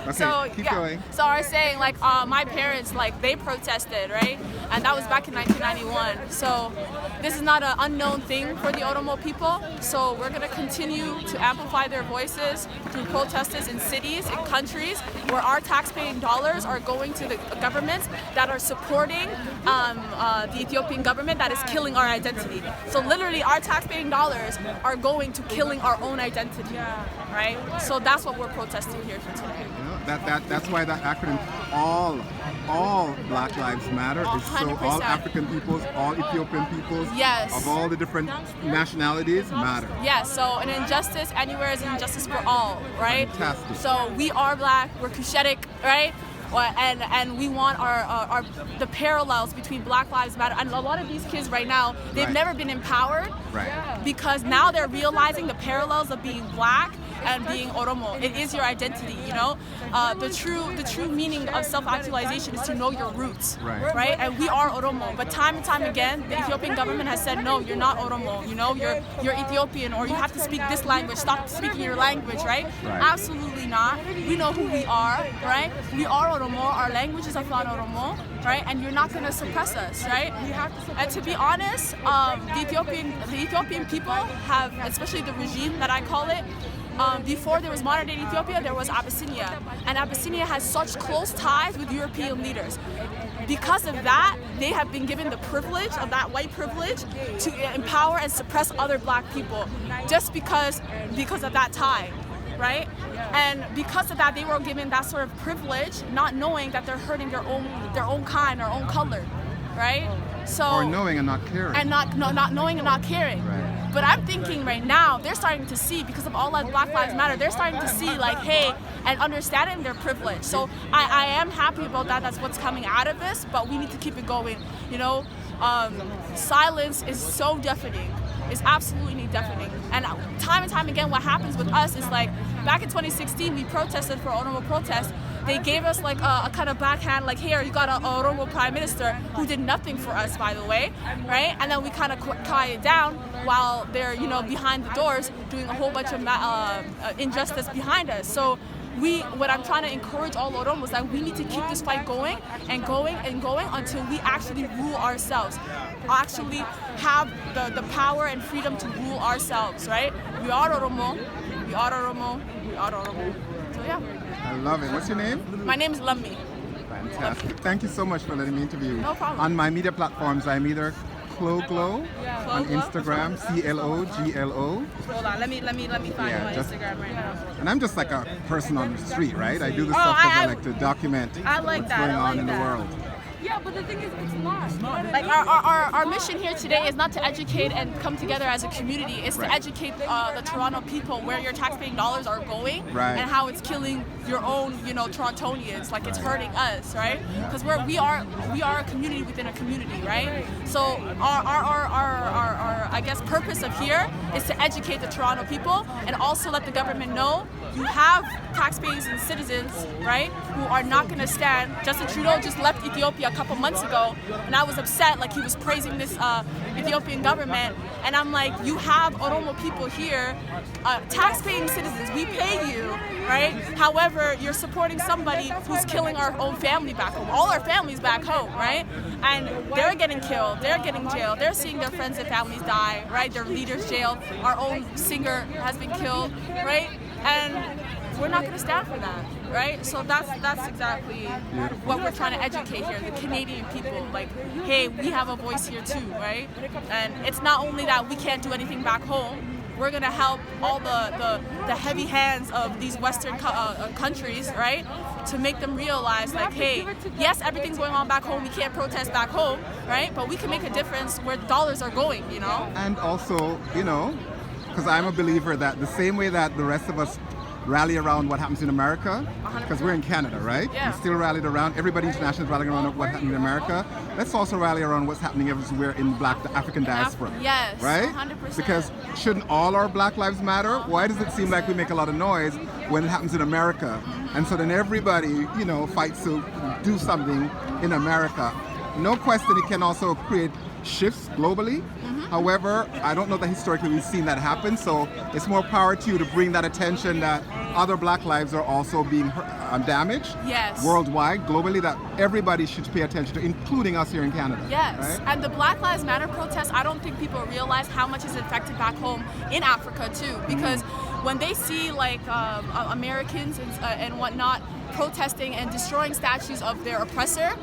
Okay, So keep going. So I was saying, like, my parents, like, they protested, right? And that was back in 1991. So this is not an unknown thing for the Oromo people. So we're gonna continue to amplify their voices through protests in cities, in countries where our taxpaying dollars are going to the governments that are supporting the Ethiopian government that is killing our identity. So literally, our taxpaying dollars are going to killing our own identity, right? So that's what we're protesting here for today. That's why that acronym, all Black Lives Matter, is so 100%. all African peoples, all Ethiopian peoples, Yes. of all the different nationalities matter. Yes, so an injustice anywhere is an injustice for all, right? Fantastic. So we are Black, we're Cushitic, right? And we want our the parallels between Black Lives Matter. And a lot of these kids right now, they've Right. never been empowered, Right. because now they're realizing the parallels of being Black and being Oromo. It is your identity, you know. The true meaning of self-actualization is to know your roots, Right. And we are Oromo. But time and time again, the Ethiopian government has said, no, you're not Oromo. You know, you're Ethiopian, or you have to speak this language. Stop speaking your language, right? Right. Absolutely not. We know who we are, right? We are Oromo. Our language is Afan Oromo, right? And you're not gonna suppress us, right? And to be honest, the Ethiopian people have, especially the regime that I call it. Before there was modern day Ethiopia, there was Abyssinia. And Abyssinia has such close ties with European leaders. Because of that, they have been given the privilege of that white privilege to empower and suppress other Black people just because of that tie, right? And because of that, they were given that sort of privilege, not knowing that they're hurting their own kind, their own color, right? So, Or knowing and not caring. And not knowing and not caring. Right. But I'm thinking right now, they're starting to see, because of all that Black Lives Matter, they're starting to see, like, hey, and understanding their privilege. So I am happy about that. That's what's coming out of this, but we need to keep it going. You know, silence is so deafening. It's absolutely deafening. And time again, what happens with us is, like, back in 2016, we protested for Oromo protest. They gave us like a kind of backhand, like, here, you got a Oromo prime minister who did nothing for us, by the way, right? And then we kind of quiet down while they're, you know, behind the doors doing a whole bunch of injustice behind us. So what I'm trying to encourage all Oromos, that we need to keep this fight going and going and going until we actually rule ourselves, actually have the power and freedom to rule ourselves, right? We are Oromo, we are Oromo, we are Oromo. So yeah. I love it. What's your name? My name is Lummi. Fantastic. Thank you so much for letting me interview you. No problem. On my media platforms, I'm either Cloglo on Instagram, CLOGLO. Hold on, let me find you on Instagram right now. And I'm just like a person on the street, right? I do this stuff because I like to document what's going on in the world. Yeah, but the thing is, it's not. Like our mission here today is not to educate and come together as a community. It's to educate the Toronto people where your taxpaying dollars are going and how it's killing your own, you know, Torontonians. Like, it's hurting us, right? Because we are a community within a community, right? So our I guess purpose of here is to educate the Toronto people and also let the government know you have taxpaying citizens, right, who are not going to stand. Justin Trudeau just left Ethiopia a couple months ago, and I was upset, like, he was praising this Ethiopian government, and I'm like, you have Oromo people here, taxpaying citizens, we pay you, right? However, you're supporting somebody who's killing our own family back home, all our families back home, right? And they're getting killed, they're getting jailed, they're seeing their friends and families die, right? Their leaders jailed, our own singer has been killed, right? And we're not going to stand for that, right? So that's exactly what we're trying to educate here, the Canadian people. Like, hey, we have a voice here too, right? And it's not only that we can't do anything back home. We're going to help all the heavy hands of these Western countries, right? To make them realize, like, hey, yes, everything's going on back home. We can't protest back home, right? But we can make a difference where the dollars are going, you know? And also, you know, because I'm a believer that the same way that the rest of us rally around what happens in America, because we're in Canada, right? Yeah. We still rallied around, everybody international is rallying around what happened in America. Let's also rally around what's happening everywhere in the African diaspora. Yes, right? 100%. Because shouldn't all our Black lives matter? Why does it seem like we make a lot of noise when it happens in America? And so then everybody, you know, fights to do something in America. No question it can also create shifts globally. However, I don't know that historically we've seen that happen, so it's more power to you to bring that attention that, other black lives are also being damaged Yes. worldwide, globally, that everybody should pay attention to, including us here in Canada. Yes, Right? and the Black Lives Matter protests, I don't think people realize how much is affected back home in Africa too, because when they see like Americans and whatnot protesting and destroying statues of their oppressor,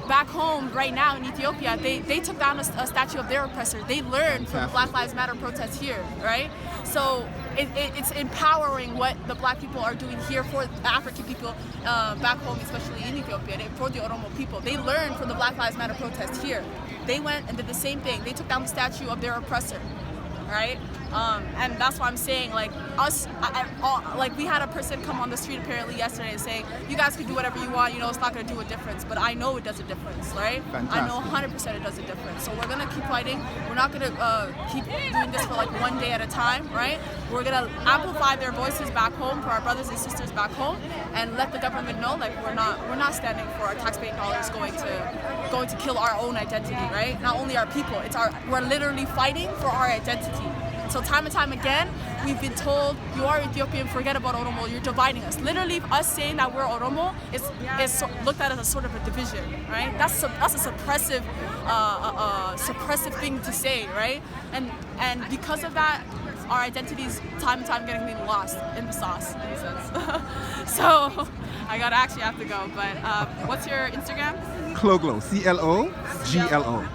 back home right now in Ethiopia, they took down a statue of their oppressor. They learned from the Black Lives Matter protests here, right? So it's empowering what the black people are doing here for the African people back home, especially in Ethiopia, and for the Oromo people. They learned from the Black Lives Matter protests here. They went and did the same thing. They took down the statue of their oppressor, right? And that's why I'm saying, like, us, like, we had a person come on the street apparently yesterday and saying, you guys can do whatever you want, you know, it's not going to do a difference. But I know it does a difference, right? Fantastic. I know 100% it does a difference. So we're going to keep fighting. We're not going to keep doing this for like one day at a time, right? We're going to amplify their voices back home for our brothers and sisters back home and let the government know, like, we're not standing for our taxpaying dollars going to kill our own identity, right? Not only our people, we're literally fighting for our identity. So time and time again, we've been told, you are Ethiopian, forget about Oromo, you're dividing us. Literally, us saying that we're Oromo is looked at as a sort of a division, right? That's a suppressive thing to say, right? And because of that, our identities time and time getting lost in the sauce, in a sense. So I actually have to go, but what's your Instagram? Cloglo, CLOGLO.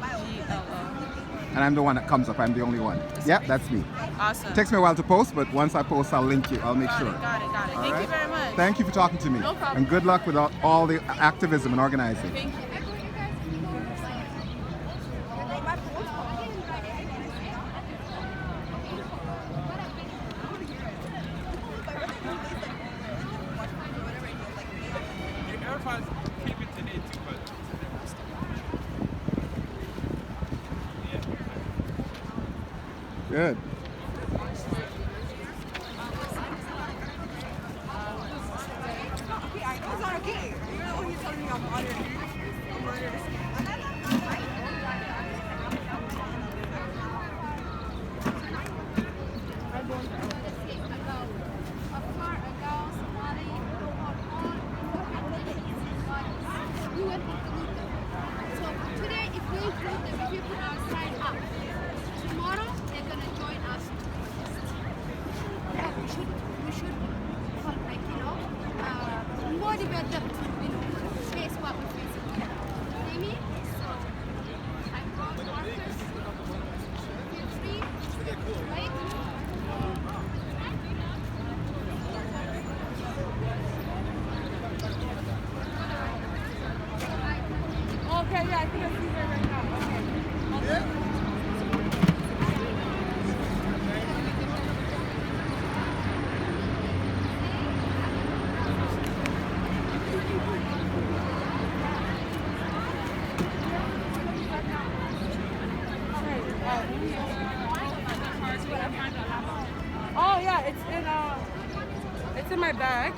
And I'm the one that comes up. I'm the only one. Yeah, that's me. Awesome. It takes me a while to post, but once I post, I'll link you. I'll make sure. Got it. All Thank you right? very much. Thank you for talking to me. No problem. And good luck with all the activism and organizing. Thank you. Good. Today, if we include them, if we put our sign up, tomorrow they're gonna join us. Yeah, we should like, you know, motivate them to, you know, face what we're facing. You know what I mean? So, like road workers, feel free, right? Okay, yeah, I think I see her right now. Okay. Oh yeah, it's in my bag.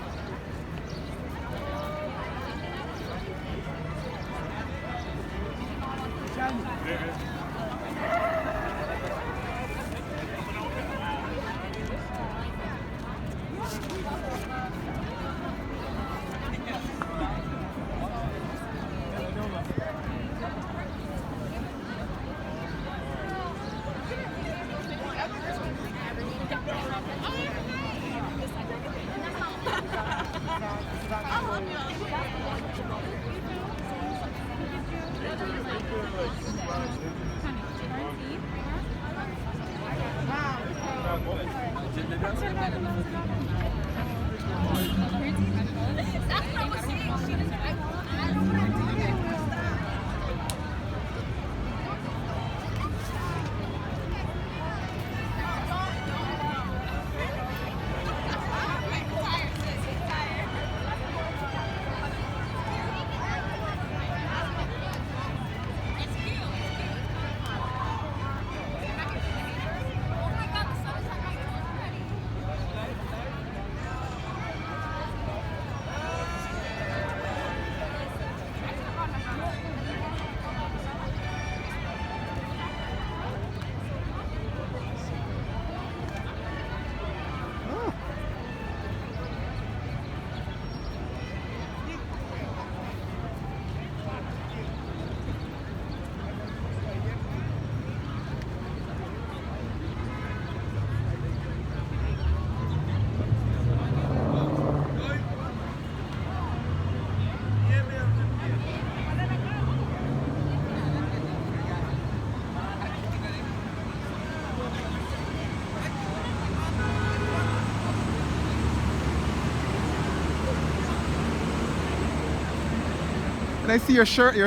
And I see your shirts.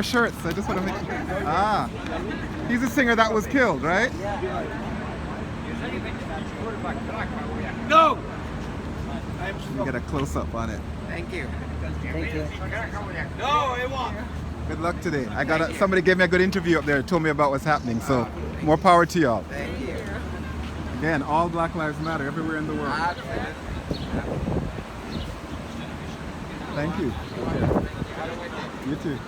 I just want to make. Ah, he's a singer that was killed, right? No! You can get a close up on it. Thank you. No, it won't. Good luck today. I got somebody gave me a good interview up there. Told me about what's happening. So more power to y'all. Thank you. Again, all Black Lives Matter everywhere in the world. Thank you. You too.